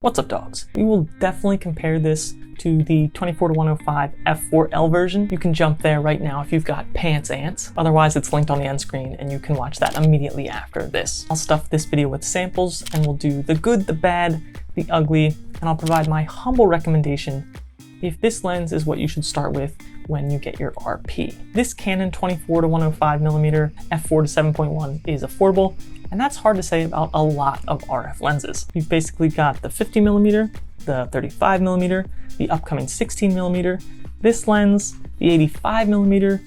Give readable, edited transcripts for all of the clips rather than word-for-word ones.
What's up, dogs? We will definitely compare this to the 24-105 F4L version. You can jump there right now if you've got pants ants. Otherwise, it's linked on the end screen and you can watch that immediately after this. I'll stuff this video with samples and we'll do the good, the bad, the ugly, and I'll provide my humble recommendation if this lens is what you should start with when you get your RP. This Canon 24-105mm F4-F7.1 is affordable, and that's hard to say about a lot of RF lenses. You've basically got the 50mm, the 35mm, the upcoming 16mm, this lens, the 85mm,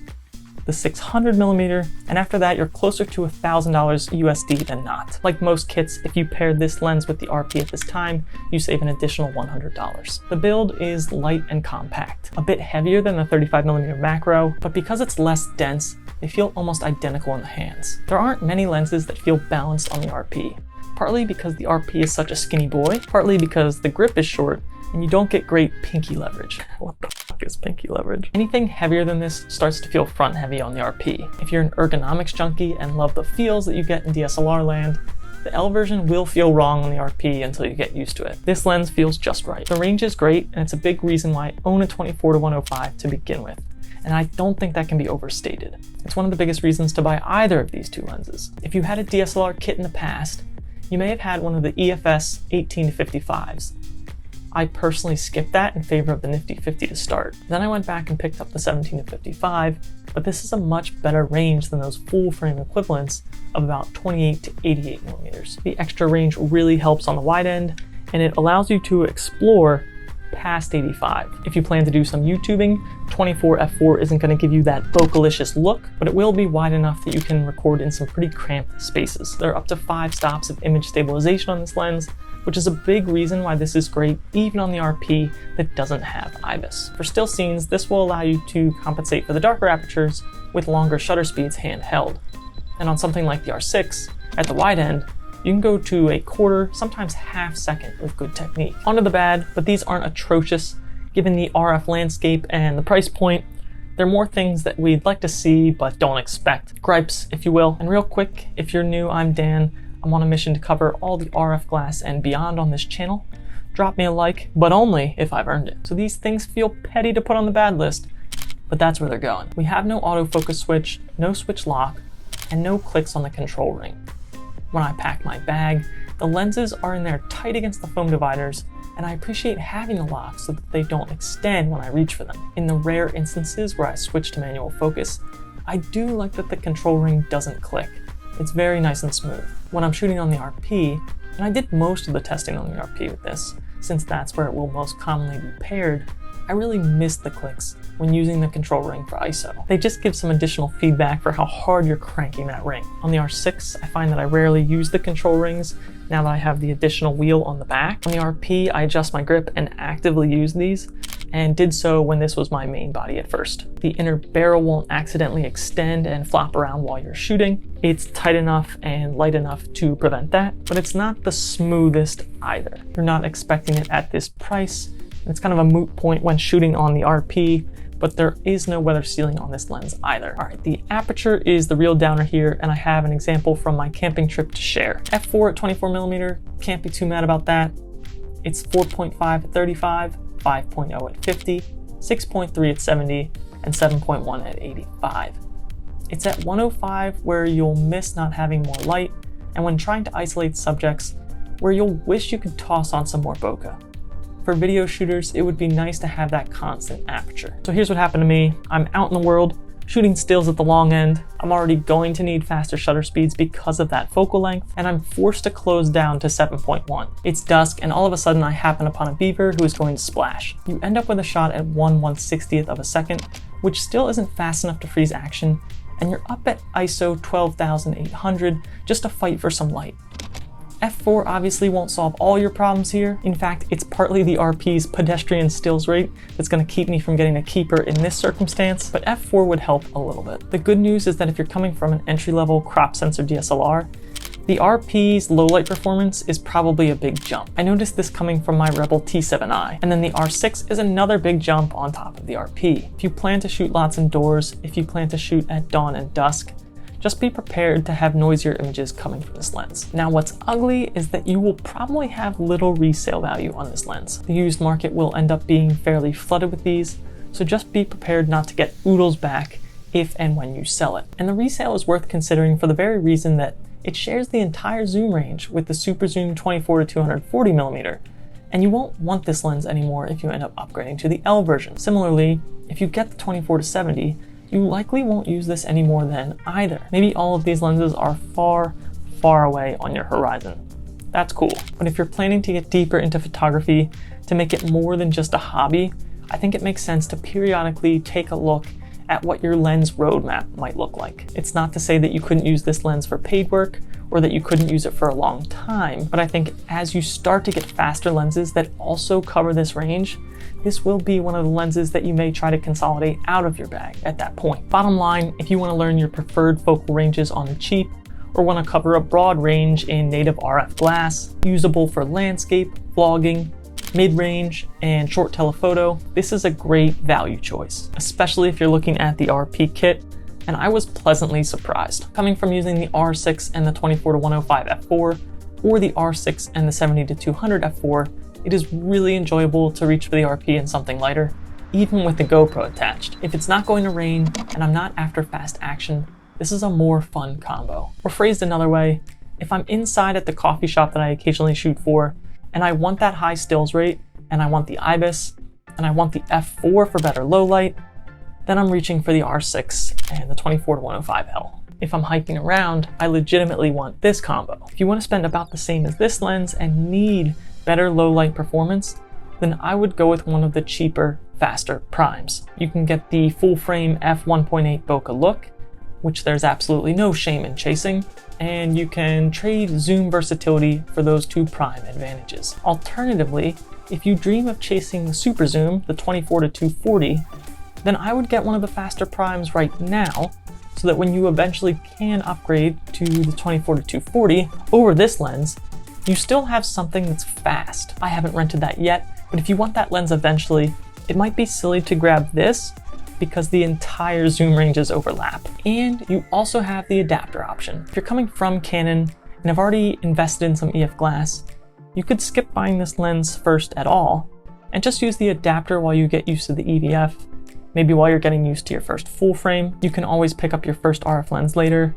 the 600mm, and after that you're closer to $1,000 USD than not. Like most kits, if you pair this lens with the RP at this time, you save an additional $100. The build is light and compact, a bit heavier than the 35mm macro, but because it's less dense, they feel almost identical in the hands. There aren't many lenses that feel balanced on the RP, partly because the RP is such a skinny boy, partly because the grip is short and you don't get great pinky leverage. What the fuck is pinky leverage? Anything heavier than this starts to feel front heavy on the RP. If you're an ergonomics junkie and love the feels that you get in DSLR land, the L version will feel wrong on the RP until you get used to it. This lens feels just right. The range is great, and it's a big reason why I own a 24-105 to begin with. And I don't think that can be overstated. It's one of the biggest reasons to buy either of these two lenses. If you had a DSLR kit in the past, you may have had one of the EFS 18-55s. I personally skipped that in favor of the nifty 50 to start. Then I went back and picked up the 17-55, but this is a much better range than those full frame equivalents of about 28 to 88 millimeters. The extra range really helps on the wide end, and it allows you to explore past 85. If you plan to do some YouTubing, 24-F4 isn't going to give you that vocalicious look, but it will be wide enough that you can record in some pretty cramped spaces. There are up to 5 stops of image stabilization on this lens, which is a big reason why this is great even on the RP that doesn't have IBIS. For still scenes, this will allow you to compensate for the darker apertures with longer shutter speeds handheld. And on something like the R6, at the wide end, you can go to a quarter, sometimes half second with good technique. Onto the bad, but these aren't atrocious. Given the RF landscape and the price point, there are more things that we'd like to see but don't expect. Gripes, if you will. And real quick, if you're new, I'm Dan. I'm on a mission to cover all the RF glass and beyond on this channel. Drop me a like, but only if I've earned it. So these things feel petty to put on the bad list, but that's where they're going. We have no autofocus switch, no switch lock, and no clicks on the control ring. When I pack my bag, the lenses are in there tight against the foam dividers, and I appreciate having a lock so that they don't extend when I reach for them. In the rare instances where I switch to manual focus, I do like that the control ring doesn't click. It's very nice and smooth. When I'm shooting on the RP, and I did most of the testing on the RP with this, since that's where it will most commonly be paired, I really miss the clicks when using the control ring for ISO. They just give some additional feedback for how hard you're cranking that ring. On the R6, I find that I rarely use the control rings now that I have the additional wheel on the back. On the RP, I adjust my grip and actively use these, and did so when this was my main body at first. The inner barrel won't accidentally extend and flop around while you're shooting. It's tight enough and light enough to prevent that, but it's not the smoothest either. You're not expecting it at this price. It's kind of a moot point when shooting on the RP, but there is no weather sealing on this lens either. All right, the aperture is the real downer here, and I have an example from my camping trip to share. F4 at 24mm, can't be too mad about that. It's 4.5 at 35, 5.0 at 50, 6.3 at 70, and 7.1 at 85. It's at 105 where you'll miss not having more light, and when trying to isolate subjects, where you'll wish you could toss on some more bokeh. For video shooters, it would be nice to have that constant aperture. So here's what happened to me. I'm out in the world, shooting stills at the long end. I'm already going to need faster shutter speeds because of that focal length, and I'm forced to close down to 7.1. It's dusk, and all of a sudden I happen upon a beaver who is going to splash. You end up with a shot at 1/160th of a second, which still isn't fast enough to freeze action, and you're up at ISO 12,800 just to fight for some light. F4 obviously won't solve all your problems here. In fact, it's partly the RP's pedestrian stills rate that's going to keep me from getting a keeper in this circumstance, but F4 would help a little bit. The good news is that if you're coming from an entry-level crop sensor DSLR, the RP's low light performance is probably a big jump. I noticed this coming from my Rebel T7i, and then the R6 is another big jump on top of the RP. If you plan to shoot lots indoors, if you plan to shoot at dawn and dusk, just be prepared to have noisier images coming from this lens. Now, what's ugly is that you will probably have little resale value on this lens. The used market will end up being fairly flooded with these, so just be prepared not to get oodles back if and when you sell it. And the resale is worth considering for the very reason that it shares the entire zoom range with the super zoom 24-240mm, and you won't want this lens anymore if you end up upgrading to the L version. Similarly, if you get the 24-70, you likely won't use this any more than either. Maybe all of these lenses are far, far away on your horizon. That's cool. But if you're planning to get deeper into photography, to make it more than just a hobby, I think it makes sense to periodically take a look at what your lens roadmap might look like. It's not to say that you couldn't use this lens for paid work or that you couldn't use it for a long time, but I think as you start to get faster lenses that also cover this range, this will be one of the lenses that you may try to consolidate out of your bag at that point. Bottom line, if you want to learn your preferred focal ranges on the cheap, or want to cover a broad range in native RF glass, usable for landscape, vlogging, mid-range, and short telephoto, this is a great value choice, especially if you're looking at the RP kit, and I was pleasantly surprised. Coming from using the R6 and the 24-105 f4, or the R6 and the 70-200 f4, it is really enjoyable to reach for the RP in something lighter, even with the GoPro attached. If it's not going to rain, and I'm not after fast action, this is a more fun combo. Or phrased another way, if I'm inside at the coffee shop that I occasionally shoot for, and I want that high stills rate, and I want the IBIS, and I want the f4 for better low light, then I'm reaching for the R6 and the 24-105L. If I'm hiking around, I legitimately want this combo. If you want to spend about the same as this lens and need better low light performance, then I would go with one of the cheaper, faster primes. You can get the full frame f1.8 bokeh look, which there's absolutely no shame in chasing, and you can trade zoom versatility for those two prime advantages. Alternatively, if you dream of chasing the super zoom, the 24-240, then I would get one of the faster primes right now, so that when you eventually can upgrade to the 24-240 over this lens, you still have something that's fast. I haven't rented that yet, but if you want that lens eventually, it might be silly to grab this because the entire zoom ranges overlap. And you also have the adapter option. If you're coming from Canon and have already invested in some EF glass, you could skip buying this lens first at all and just use the adapter while you get used to the EVF. Maybe while you're getting used to your first full frame, you can always pick up your first RF lens later.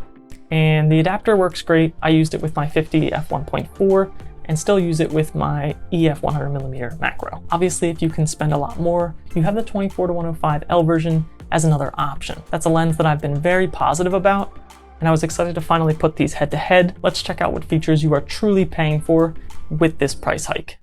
And the adapter works great. I used it with my 50 f1.4 and still use it with my EF 100mm macro. Obviously, if you can spend a lot more, you have the 24-105L version as another option. That's a lens that I've been very positive about, and I was excited to finally put these head to head. Let's check out what features you are truly paying for with this price hike.